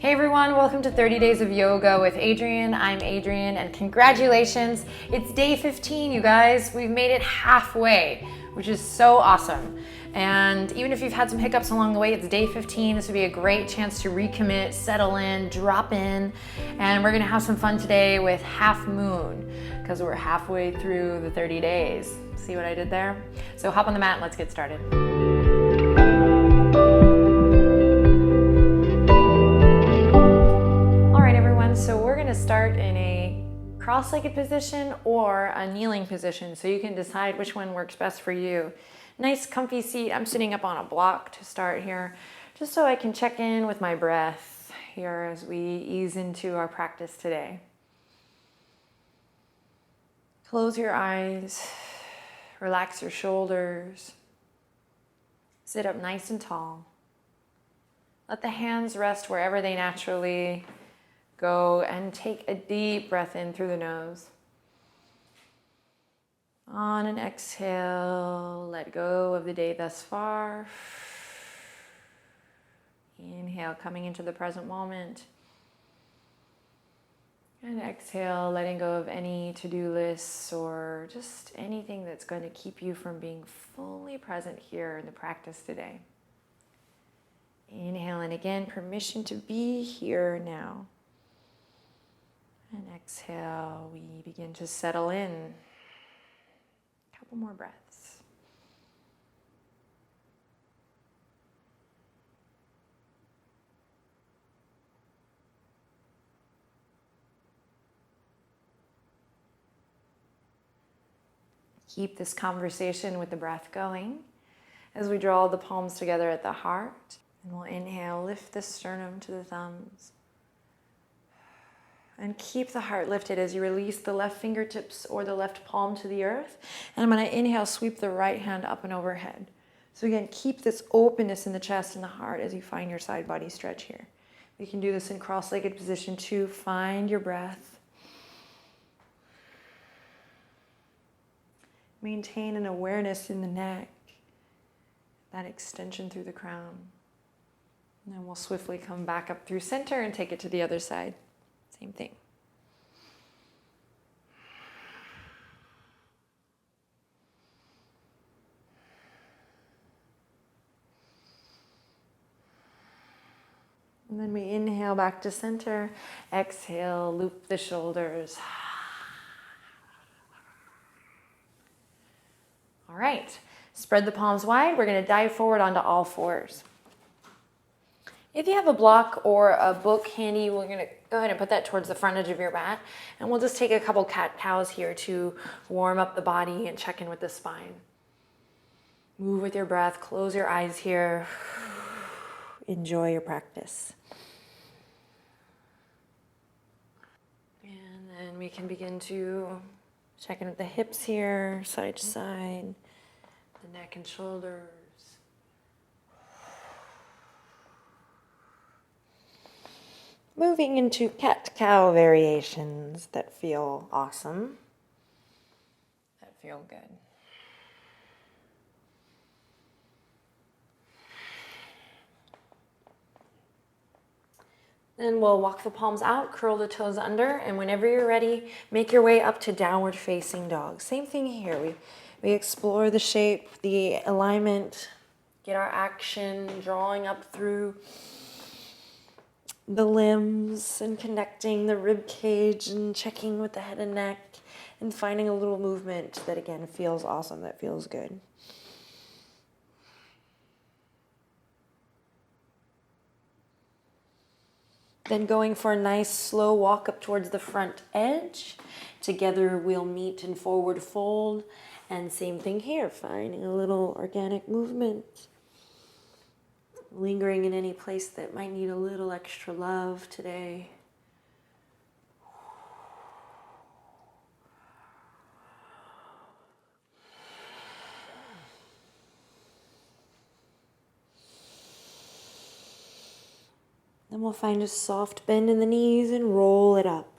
Hey everyone, welcome to 30 Days of Yoga with Adriene. I'm Adriene and congratulations. It's day 15, you guys. We've made it halfway, which is so awesome. And even if you've had some hiccups along the way, it's day 15. This would be a great chance to recommit, settle in, drop in. And we're gonna have some fun today with half moon because we're halfway through the 30 days. See what I did there? So hop on the mat and let's get started. So we're going to start in a cross-legged position or a kneeling position, so you can decide which one works best for you. Nice comfy seat. I'm sitting up on a block to start here, just so I can check in with my breath here as we ease into our practice today. Close your eyes, relax your shoulders, sit up nice and tall. Let the hands rest wherever they naturally go, and take a deep breath in through the nose. On an exhale, let go of the day thus far. Inhale, coming into the present moment. And exhale, letting go of any to-do lists or just anything that's going to keep you from being fully present here in the practice today. Inhale, and again, permission to be here now. And exhale, we begin to settle in. A couple more breaths. Keep this conversation with the breath going as we draw the palms together at the heart. And we'll inhale, lift the sternum to the thumbs. And keep the heart lifted as you release the left fingertips or the left palm to the earth. And I'm going to inhale, sweep the right hand up and overhead. So again, keep this openness in the chest and the heart as you find your side body stretch here. We can do this in cross-legged position too. Find your breath. Maintain an awareness in the neck, that extension through the crown. And then we'll swiftly come back up through center and take it to the other side. Same thing. And then we inhale back to center. Exhale, loop the shoulders. All right, spread the palms wide. We're going to dive forward onto all fours. If you have a block or a book handy, we're going to go ahead and put that towards the front edge of your mat. And we'll just take a couple cat-cows here to warm up the body and check in with the spine. Move with your breath. Close your eyes here. Enjoy your practice. And then we can begin to check in with the hips here, side to side, the neck and shoulders. Moving into cat-cow variations that feel awesome, that feel good. Then we'll walk the palms out, curl the toes under, and whenever you're ready, make your way up to downward facing dog. Same thing here. We explore the shape, the alignment, get our action, drawing up through the limbs and connecting the rib cage and checking with the head and neck and finding a little movement that again feels awesome, that feels good. Then going for a nice slow walk up towards the front edge. Together we'll meet in forward fold, and same thing here, finding a little organic movement. Lingering in any place that might need a little extra love today. Then we'll find a soft bend in the knees and roll it up.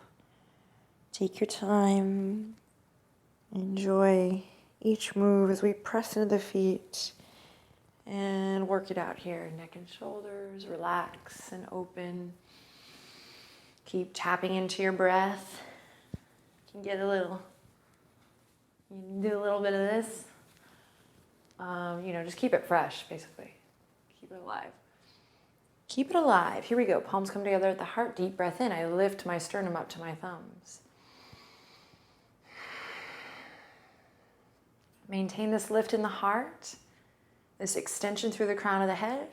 Take your time. Enjoy each move as we press into the feet. And work it out here, neck and shoulders, relax and open. Keep tapping into your breath. You can get you can do a little bit of this. Just keep it fresh, basically. Keep it alive. Keep it alive. Here we go. Palms come together at the heart. Deep breath in. I lift my sternum up to my thumbs. Maintain this lift in the heart, this extension through the crown of the head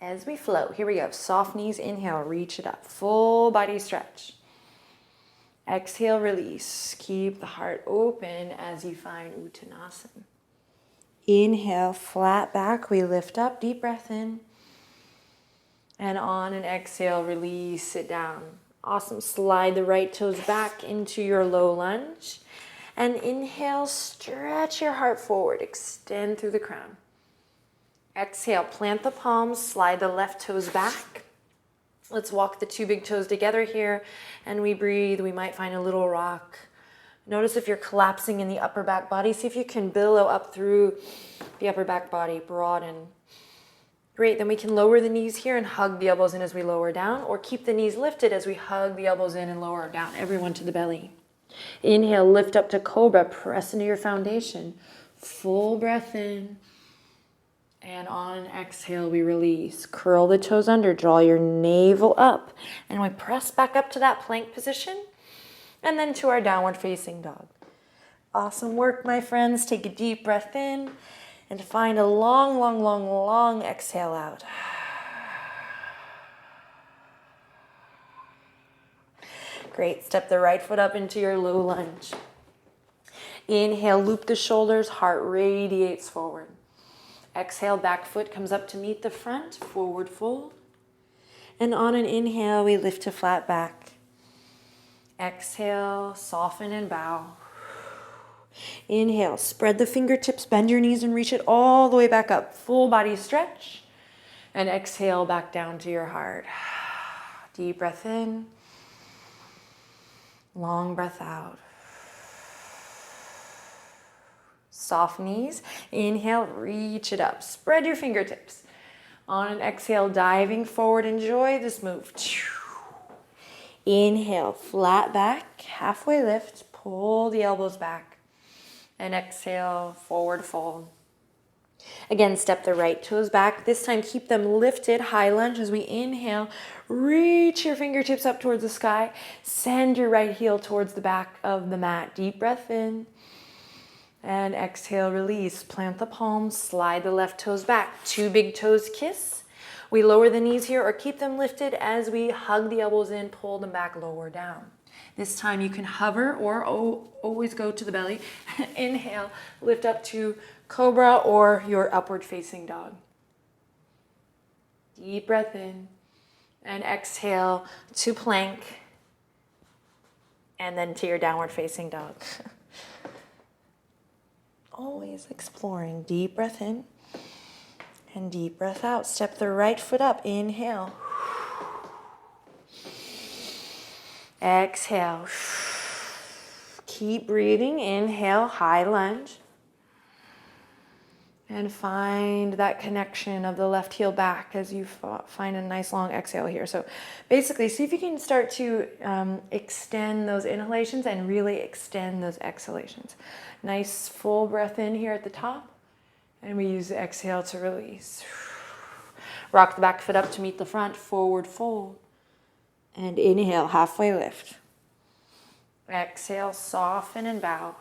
as we float. Here we go. Soft knees, inhale, reach it up. Full body stretch. Exhale, release. Keep the heart open as you find Uttanasana. Inhale, flat back. We lift up. Deep breath in. And on an exhale, release it down. Awesome. Slide the right toes back into your low lunge. And inhale, stretch your heart forward. Extend through the crown. Exhale, plant the palms, slide the left toes back. Let's walk the two big toes together here. And we breathe. We might find a little rock. Notice if you're collapsing in the upper back body. See if you can billow up through the upper back body. Broaden. Great. Then we can lower the knees here and hug the elbows in as we lower down. Or keep the knees lifted as we hug the elbows in and lower down. Everyone to the belly. Inhale, lift up to cobra, press into your foundation. Full breath in. And on an exhale, we release. Curl the toes under, draw your navel up. And we press back up to that plank position. And then to our downward facing dog. Awesome work, my friends. Take a deep breath in and find a long, long, long, long exhale out. Great. Step the right foot up into your low lunge. Inhale, loop the shoulders, heart radiates forward. Exhale, back foot comes up to meet the front, forward fold. And on an inhale, we lift to flat back. Exhale, soften and bow. Inhale, spread the fingertips, bend your knees and reach it all the way back up. Full body stretch. And exhale, back down to your heart. Deep breath in. Long breath out. Soft knees. Inhale, reach it up. Spread your fingertips. On an exhale, diving forward. Enjoy this move. Inhale, flat back, halfway lift. Pull the elbows back. And exhale, forward fold. Again, step the right toes back. This time, keep them lifted. High lunge as we inhale. Reach your fingertips up towards the sky. Send your right heel towards the back of the mat. Deep breath in. And exhale, release. Plant the palms. Slide the left toes back. Two big toes kiss. We lower the knees here or keep them lifted as we hug the elbows in, pull them back, lower down. This time you can hover or always go to the belly. Inhale, lift up to cobra or your upward facing dog. Deep breath in and exhale to plank and then to your downward facing dog. Always exploring. Deep breath in and deep breath out. Step the right foot up. Inhale. Exhale. Keep breathing. Inhale, high lunge. And find that connection of the left heel back as you find a nice long exhale here. So basically, see if you can start to extend those inhalations and really extend those exhalations. Nice full breath in here at the top. And we use the exhale to release. Rock the back foot up to meet the front, forward fold. And inhale, halfway lift. Exhale, soften and bow.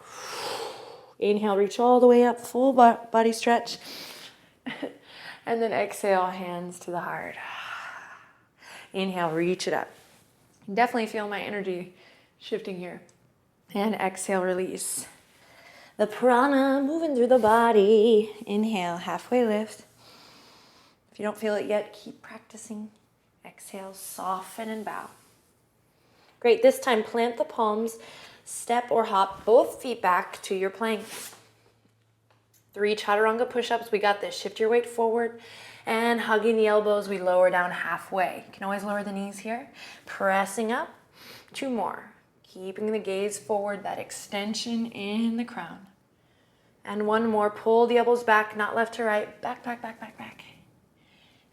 Inhale, reach all the way up, full body stretch. And then exhale, hands to the heart. Inhale, reach it up. Definitely feel my energy shifting here. And exhale, release. The prana moving through the body. Inhale, halfway lift. If you don't feel it yet, keep practicing. Exhale, soften and bow. Great, this time plant the palms, step or hop both feet back to your plank. 3 chaturanga push-ups, we got this. Shift your weight forward and hugging the elbows, we lower down halfway. You can always lower the knees here. Pressing up, 2 more. Keeping the gaze forward, that extension in the crown. And 1 more, pull the elbows back, not left to right, back, back, back, back, back.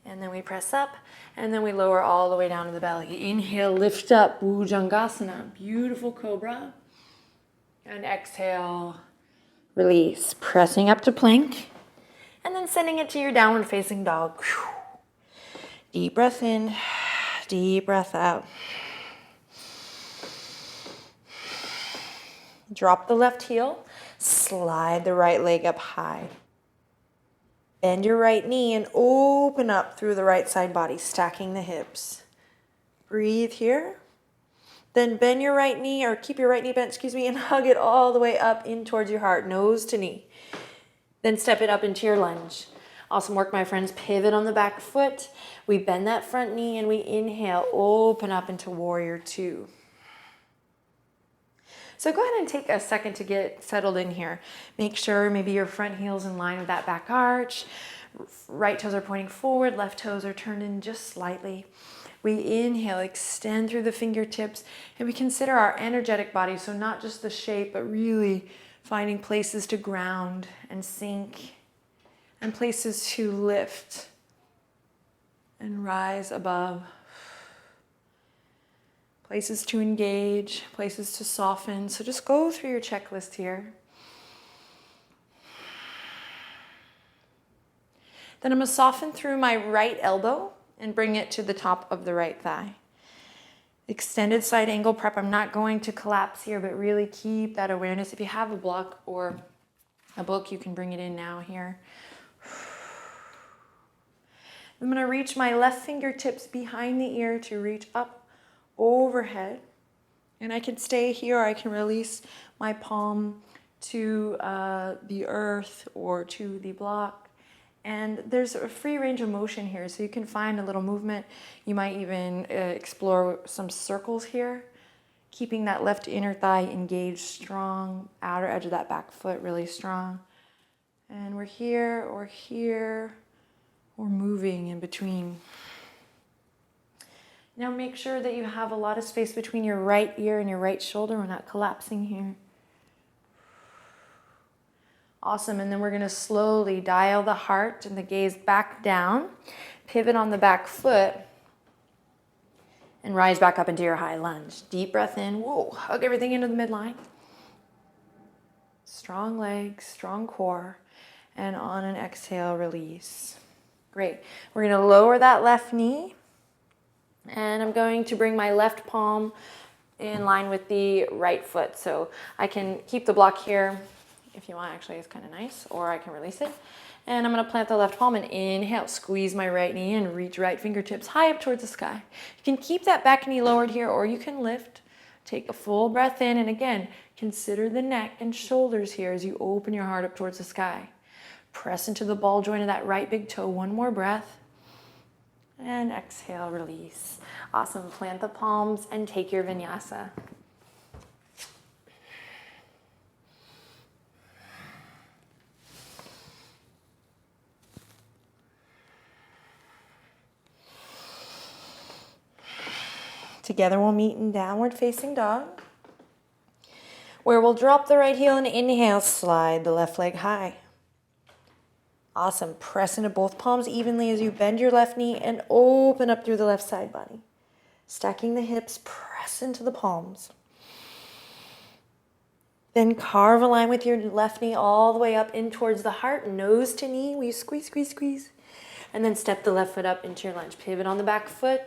And then we press up, and then we lower all the way down to the belly. Inhale, lift up, Bhujangasana, beautiful cobra. And exhale, release, pressing up to plank, and then sending it to your downward facing dog. Deep breath in, deep breath out. Drop the left heel, slide the right leg up high. Bend your right knee and open up through the right side body, stacking the hips. Breathe here. Then bend your right knee, or keep your right knee bent, and hug it all the way up in towards your heart, nose to knee. Then step it up into your lunge. Awesome work, my friends. Pivot on the back foot. We bend that front knee and we inhale, open up into warrior two. So go ahead and take a second to get settled in here. Make sure maybe your front heel's in line with that back arch. Right toes are pointing forward, left toes are turned in just slightly. We inhale, extend through the fingertips, and we consider our energetic body, so not just the shape, but really finding places to ground and sink, and places to lift and rise above. Places to engage, places to soften. So just go through your checklist here. Then I'm going to soften through my right elbow and bring it to the top of the right thigh. Extended side angle prep. I'm not going to collapse here, but really keep that awareness. If you have a block or a book, you can bring it in now here. I'm going to reach my left fingertips behind the ear to reach up overhead, and I can stay here, or I can release my palm to the earth or to the block. And there's a free range of motion here, so you can find a little movement. You might even explore some circles here, keeping that left inner thigh engaged, strong, outer edge of that back foot really strong. And we're here, or moving in between. Now make sure that you have a lot of space between your right ear and your right shoulder. We're not collapsing here. Awesome, and then we're gonna slowly dial the heart and the gaze back down, pivot on the back foot, and rise back up into your high lunge. Deep breath in, whoa, hug everything into the midline. Strong legs, strong core, and on an exhale, release. Great, we're gonna lower that left knee, and I'm going to bring my left palm in line with the right foot. So I can keep the block here if you want. Actually, it's kind of nice. Or I can release it. And I'm going to plant the left palm and inhale. Squeeze my right knee and reach right fingertips high up towards the sky. You can keep that back knee lowered here, or you can lift. Take a full breath in. And again, consider the neck and shoulders here as you open your heart up towards the sky. Press into the ball joint of that right big toe. One more breath. And exhale, release. Awesome. Plant the palms and take your vinyasa. Together we'll meet in downward facing dog, where we'll drop the right heel and inhale, slide the left leg high. Awesome. Press into both palms evenly as you bend your left knee and open up through the left side body. Stacking the hips, press into the palms. Then carve a line with your left knee all the way up in towards the heart, nose to knee. We squeeze, squeeze, squeeze. And then step the left foot up into your lunge. Pivot on the back foot.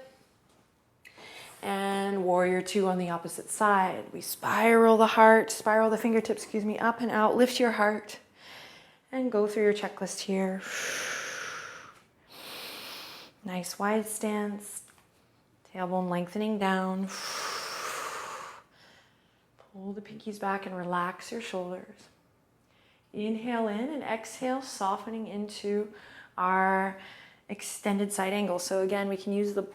And warrior two on the opposite side. We spiral the fingertips, up and out. Lift your heart. And go through your checklist here. Nice wide stance. Tailbone lengthening down. Pull the pinkies back and relax your shoulders. Inhale in and exhale, softening into our extended side angle. So again, we can use the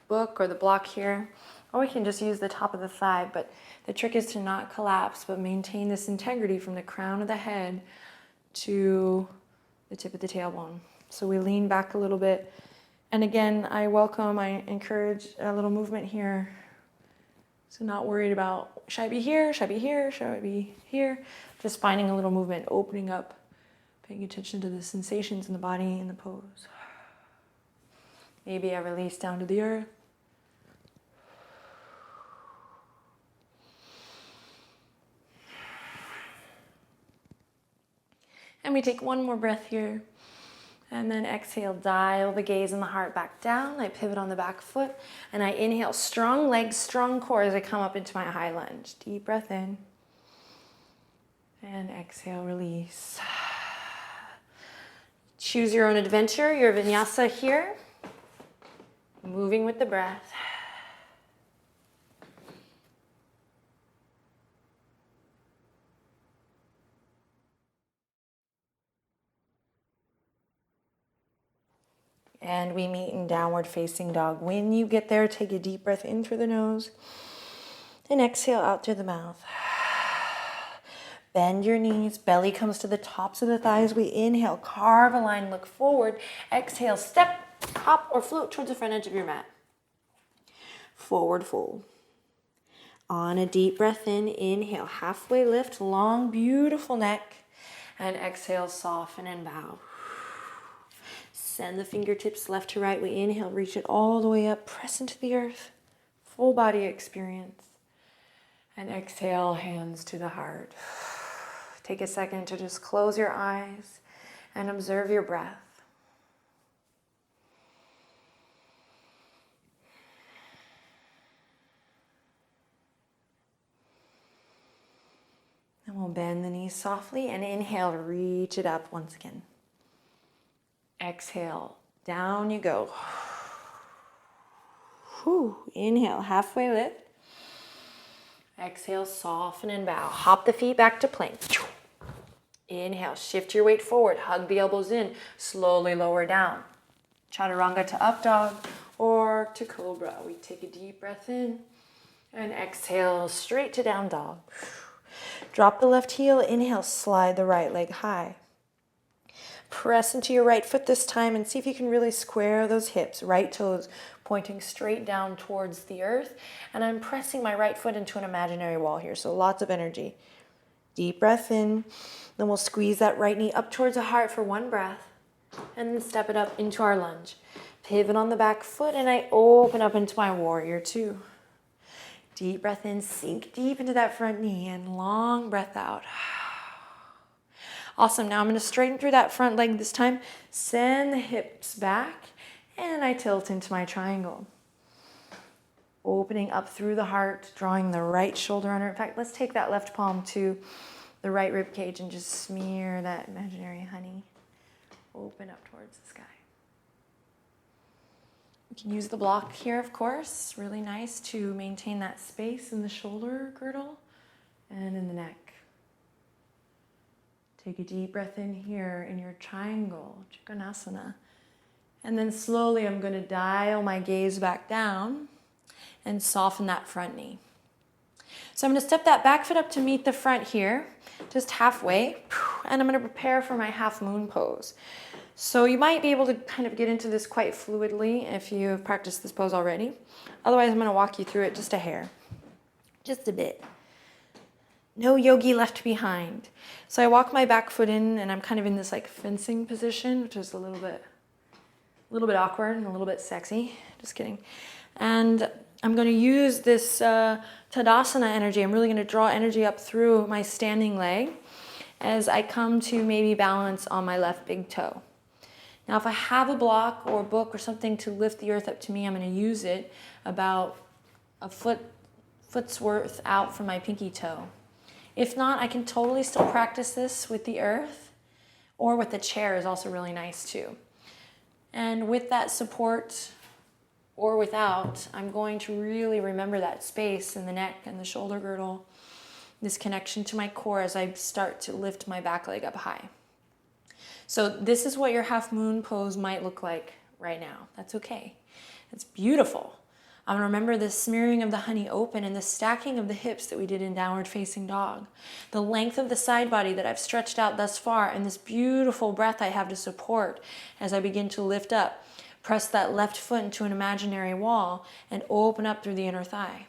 book or the block here, or we can just use the top of the thigh. But the trick is to not collapse, but maintain this integrity from the crown of the head to the tip of the tailbone. So we lean back a little bit. And again, I encourage a little movement here. So not worried about, should I be here? Should I be here? Should I be here? Just finding a little movement, opening up, paying attention to the sensations in the body and the pose. Maybe a release down to the earth. And we take one more breath here. And then exhale, dial the gaze and the heart back down. I pivot on the back foot. And I inhale, strong legs, strong core as I come up into my high lunge. Deep breath in. And exhale, release. Choose your own adventure, your vinyasa here. Moving with the breath. And we meet in downward facing dog. When you get there, take a deep breath in through the nose and exhale out through the mouth. Bend your knees, belly comes to the tops of the thighs. We inhale, carve a line, look forward. Exhale, step, hop, or float towards the front edge of your mat. Forward fold. On a deep breath in, inhale, halfway lift, long, beautiful neck. And exhale, soften and bow. Send the fingertips left to right. We inhale, reach it all the way up, press into the earth. Full body experience. And exhale, hands to the heart. Take a second to just close your eyes and observe your breath. And we'll bend the knees softly and inhale, reach it up once again. Exhale, down you go. Whew. Inhale, halfway lift. Exhale, soften and bow. Hop the feet back to plank. Inhale, shift your weight forward. Hug the elbows in. Slowly lower down. Chaturanga to up dog or to cobra. We take a deep breath in and exhale straight to down dog. Drop the left heel. Inhale, slide the right leg high. Press into your right foot this time and see if you can really square those hips. Right toes pointing straight down towards the earth. And I'm pressing my right foot into an imaginary wall here, so lots of energy. Deep breath in. Then we'll squeeze that right knee up towards the heart for one breath. And then step it up into our lunge. Pivot on the back foot and I open up into my warrior two. Deep breath in, sink deep into that front knee and long breath out. Awesome, now I'm gonna straighten through that front leg this time. Send the hips back and I tilt into my triangle. Opening up through the heart, drawing the right shoulder under. In fact, let's take that left palm to the right rib cage and just smear that imaginary honey. Open up towards the sky. You can use the block here, of course. Really nice to maintain that space in the shoulder girdle and in the neck. Take a deep breath in here in your triangle, Chandrasana. And then slowly I'm going to dial my gaze back down and soften that front knee. So I'm going to step that back foot up to meet the front here, just halfway. And I'm going to prepare for my half moon pose. So you might be able to kind of get into this quite fluidly if you've practiced this pose already. Otherwise, I'm going to walk you through it just a hair, just a bit. No yogi left behind. So I walk my back foot in and I'm kind of in this like fencing position, which is a little bit awkward and a little bit sexy. Just kidding. And I'm going to use this Tadasana energy. I'm really going to draw energy up through my standing leg as I come to maybe balance on my left big toe. Now, if I have a block or a book or something to lift the earth up to me, I'm going to use it about a foot's worth out from my pinky toe. If not, I can totally still practice this with the earth, or with the chair is also really nice too. And with that support or without, I'm going to really remember that space in the neck and the shoulder girdle, this connection to my core as I start to lift my back leg up high. So this is what your half moon pose might look like right now. That's okay. It's beautiful. I'm going to remember the smearing of the honey open and the stacking of the hips that we did in downward facing dog. The length of the side body that I've stretched out thus far and this beautiful breath I have to support as I begin to lift up. Press that left foot into an imaginary wall and open up through the inner thigh.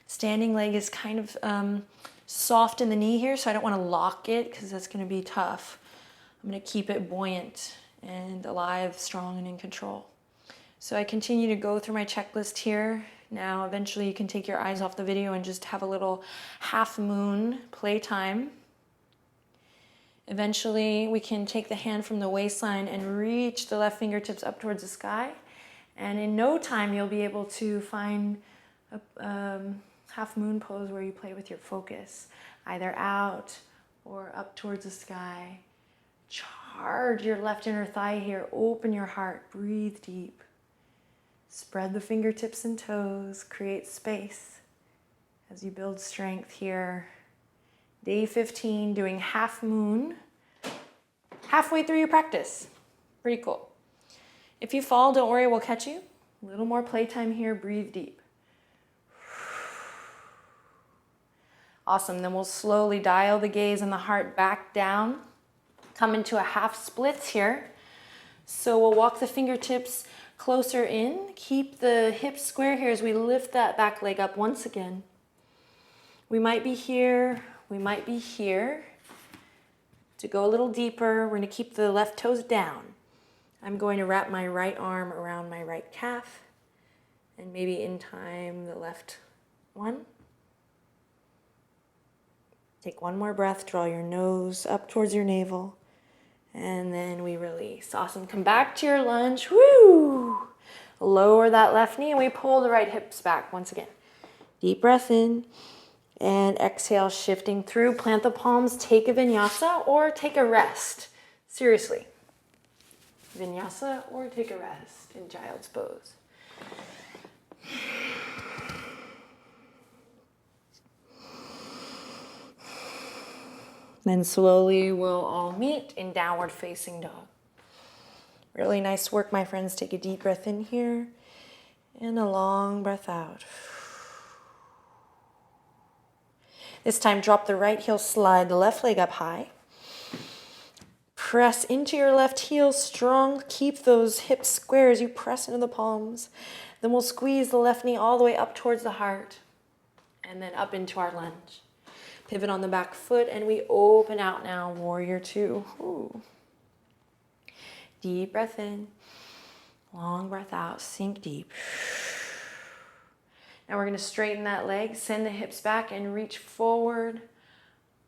Standing leg is kind of soft in the knee here, so I don't want to lock it because that's going to be tough. I'm going to keep it buoyant and alive, strong, and in control. So I continue to go through my checklist here. Now, eventually you can take your eyes off the video and just have a little half moon playtime. Eventually we can take the hand from the waistline and reach the left fingertips up towards the sky. And in no time, you'll be able to find a half moon pose where you play with your focus, either out or up towards the sky. Charge your left inner thigh here. Open your heart. Breathe deep. Spread the fingertips and toes. Create space as you build strength here. Day 15, doing half moon. Halfway through your practice. Pretty cool. If you fall, don't worry, we'll catch you. A little more playtime here. Breathe deep. Awesome. Then we'll slowly dial the gaze and the heart back down. Come into a half splits here. So we'll walk the fingertips closer in. Keep the hips square here as we lift that back leg up once again. We might be here. We might be here. To go a little deeper, we're going to keep the left toes down. I'm going to wrap my right arm around my right calf. And maybe in time, the left one. Take one more breath. Draw your nose up towards your navel. And then we release. Awesome. Come back to your lunge. Woo! Lower that left knee and we pull the right hips back once again. Deep breath in and exhale, shifting through. Plant the palms, take a vinyasa or take a rest. Seriously. Vinyasa or take a rest in child's pose. Then slowly we'll all meet in downward facing dog. Really nice work, my friends. Take a deep breath in here and a long breath out. This time, drop the right heel, slide the left leg up high. Press into your left heel strong. Keep those hips square as you press into the palms. Then we'll squeeze the left knee all the way up towards the heart and then up into our lunge. Pivot on the back foot and we open out now, warrior two. Ooh. Deep breath in, long breath out, sink deep. Now we're going to straighten that leg, send the hips back and reach forward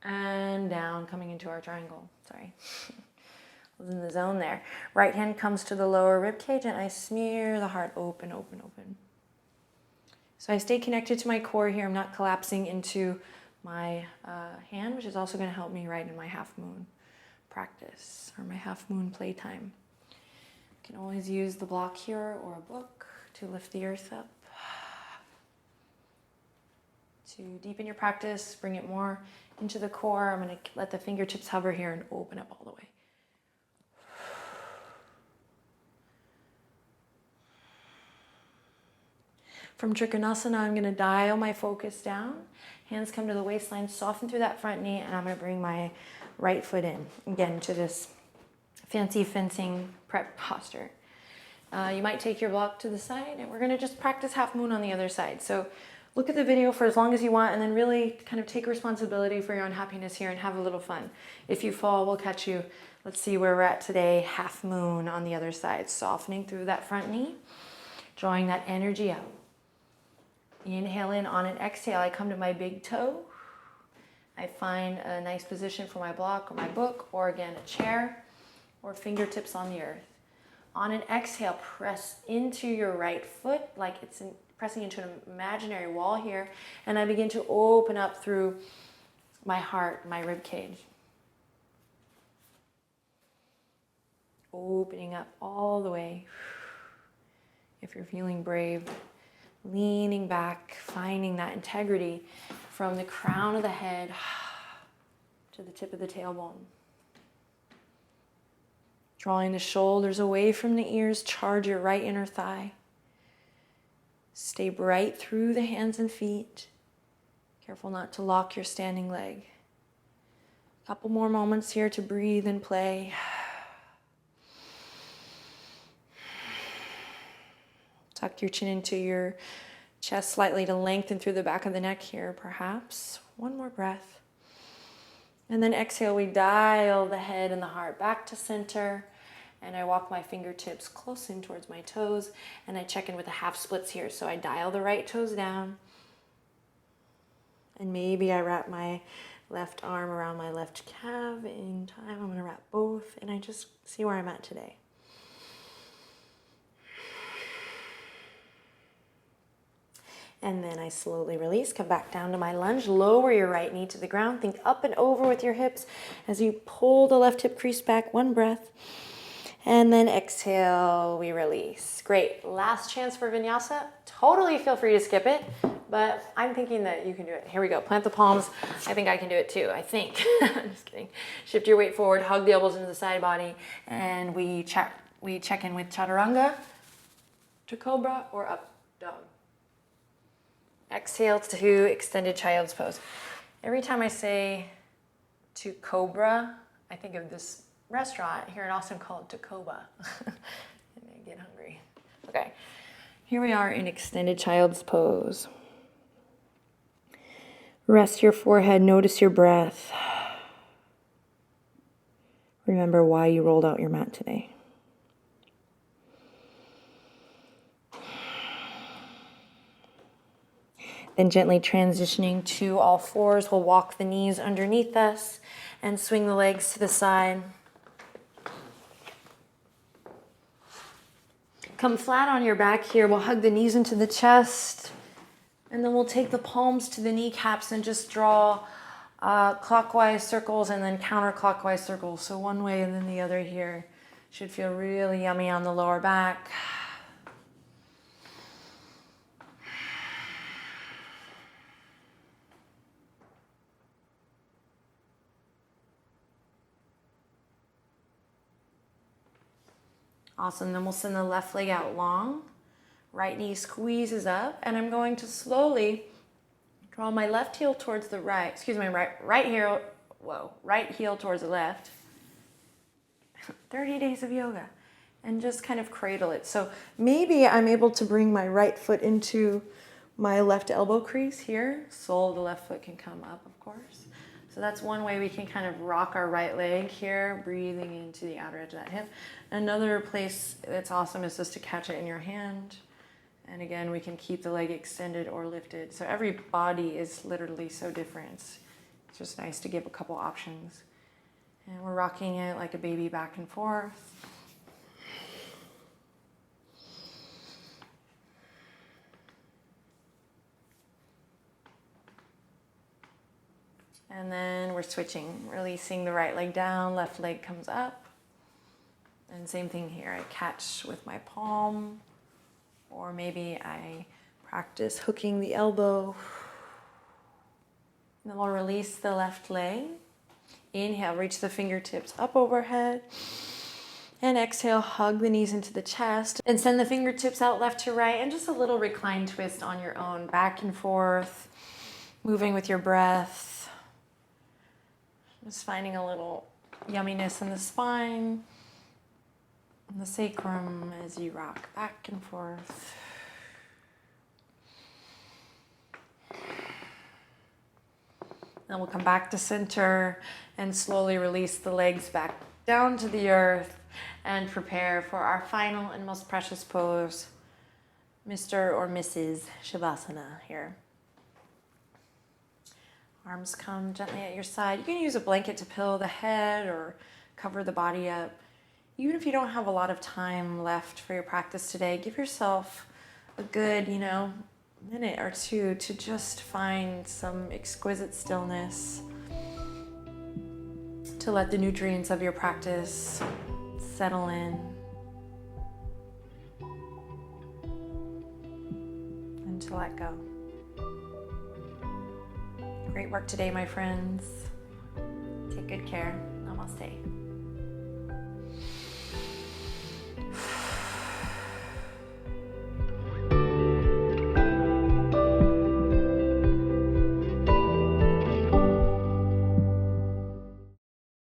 and down, coming into our triangle. Sorry, I was in the zone there. Right hand comes to the lower rib cage and I smear the heart open, open, open. So I stay connected to my core here. I'm not collapsing into my hand, which is also going to help me right in my half moon practice or my half moon playtime. You can always use the block here or a book to lift the earth up. To deepen your practice, bring it more into the core. I'm going to let the fingertips hover here and open up all the way. From Trikonasana, I'm going to dial my focus down. Hands come to the waistline, soften through that front knee, and I'm going to bring my right foot in, again, to this fancy fencing prep posture. You might take your block to the side, and we're going to just practice half moon on the other side. So look at the video for as long as you want, and then really kind of take responsibility for your own happiness here and have a little fun. If you fall, we'll catch you. Let's see where we're at today. Half moon on the other side, softening through that front knee, drawing that energy out. Inhale in. On an exhale, I come to my big toe. I find a nice position for my block or my book, or again, a chair, or fingertips on the earth. On an exhale, press into your right foot like it's pressing into an imaginary wall here, and I begin to open up through my heart, my rib cage. Opening up all the way. If you're feeling brave, leaning back, finding that integrity from the crown of the head to the tip of the tailbone. Drawing the shoulders away from the ears, charge your right inner thigh. Stay bright through the hands and feet. Careful not to lock your standing leg. A couple more moments here to breathe and play. Tuck your chin into your chest slightly to lengthen through the back of the neck here, perhaps. One more breath. And then exhale, we dial the head and the heart back to center. and I walk my fingertips close in towards my toes, and I check in with the half splits here. So I dial the right toes down, and maybe I wrap my left arm around my left calf. In time, I'm gonna wrap both, and I just see where I'm at today. And then I slowly release, come back down to my lunge, lower your right knee to the ground, think up and over with your hips as you pull the left hip crease back, one breath. And then exhale, we release. Great, last chance for vinyasa. Totally feel free to skip it, but I'm thinking that you can do it. Here we go, plant the palms. I think I can do it too, I think. Just kidding. Shift your weight forward, hug the elbows into the side body, and we check in with chaturanga, to cobra, or up dog. Exhale to extended child's pose. Every time I say to cobra, I think of this restaurant here in Austin called Tacoba. And I get hungry. Okay, here we are in extended child's pose. Rest your forehead, notice your breath. Remember why you rolled out your mat today. Then gently transitioning to all fours, we'll walk the knees underneath us and swing the legs to the side. Come flat on your back here. We'll hug the knees into the chest, and then we'll take the palms to the kneecaps and just draw clockwise circles and then counterclockwise circles. So one way and then the other here. Should feel really yummy on the lower back. Awesome, then we'll send the left leg out long. Right knee squeezes up, and I'm going to slowly draw my left heel towards the right, right heel towards the left. 30 days of yoga, and just kind of cradle it. So maybe I'm able to bring my right foot into my left elbow crease here. Sole of the left foot can come up, of course. So that's one way we can kind of rock our right leg here, breathing into the outer edge of that hip. Another place that's awesome is just to catch it in your hand. And again, we can keep the leg extended or lifted. So every body is literally so different. It's just nice to give a couple options. And we're rocking it like a baby back and forth. And then we're switching, releasing the right leg down, left leg comes up. And same thing here, I catch with my palm, or maybe I practice hooking the elbow. And then we'll release the left leg. Inhale, reach the fingertips up overhead. And exhale, hug the knees into the chest. And send the fingertips out left to right, and just a little recline twist on your own, back and forth, moving with your breath. Just finding a little yumminess in the spine and the sacrum as you rock back and forth. Then we'll come back to center and slowly release the legs back down to the earth and prepare for our final and most precious pose, Mr. or Mrs. Shavasana here. Arms come gently at your side. You can use a blanket to pillow the head or cover the body up. Even if you don't have a lot of time left for your practice today, give yourself a good, minute or two to just find some exquisite stillness, to let the nutrients of your practice settle in, and to let go. Great work today, my friends. Take good care. Namaste.